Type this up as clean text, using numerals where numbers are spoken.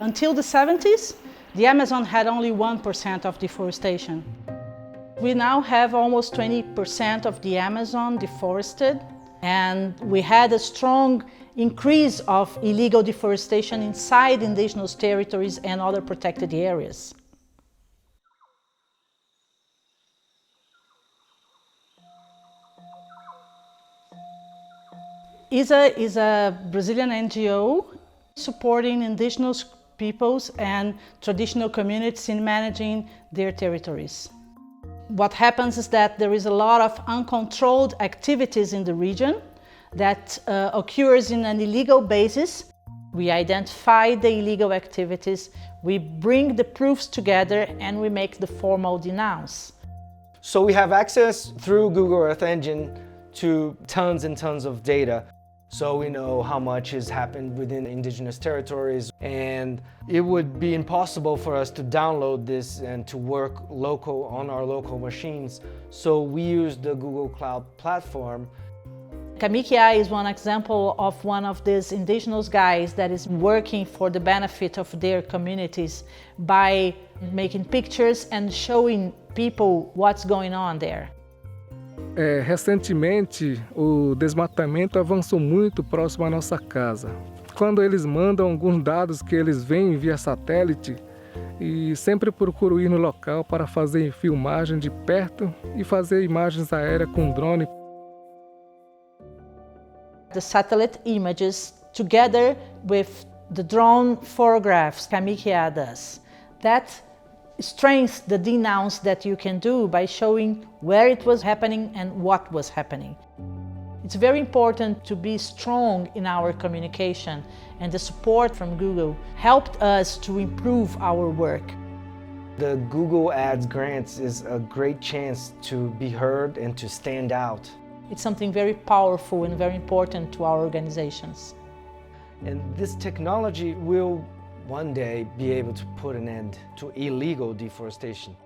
Until the 70s, the Amazon had only 1% of deforestation. We now have almost 20% of the Amazon deforested, and we had a strong increase of illegal deforestation inside indigenous territories and other protected areas. ISA is a Brazilian NGO supporting indigenous peoples and traditional communities in managing their territories. What happens is that there is a lot of uncontrolled activities in the region that occurs in an illegal basis. We identify the illegal activities, we bring the proofs together, and we make the formal denounce. So we have access through Google Earth Engine to tons and tons of data. So we know how much has happened within indigenous territories, and it would be impossible for us to download this and to work local on our local machines. So we use the Google Cloud platform. Kamikia is one example of one of these indigenous guys that is working for the benefit of their communities by making pictures and showing people what's going on there. Recentemente, o desmatamento avançou muito próximo à nossa casa. Quando eles mandam alguns dados que eles veem via satélite, e sempre procuro ir no local para fazer filmagem de perto e fazer imagens aéreas com drone. The satellite images, together with the drone photographs Kamikia does, that strengthens the denounce that you can do by showing where it was happening and what was happening. It's very important to be strong in our communication, and the support from Google helped us to improve our work. The Google Ads grants is a great chance to be heard and to stand out. It's something very powerful and very important to our organizations. And this technology will one day be able to put an end to illegal deforestation.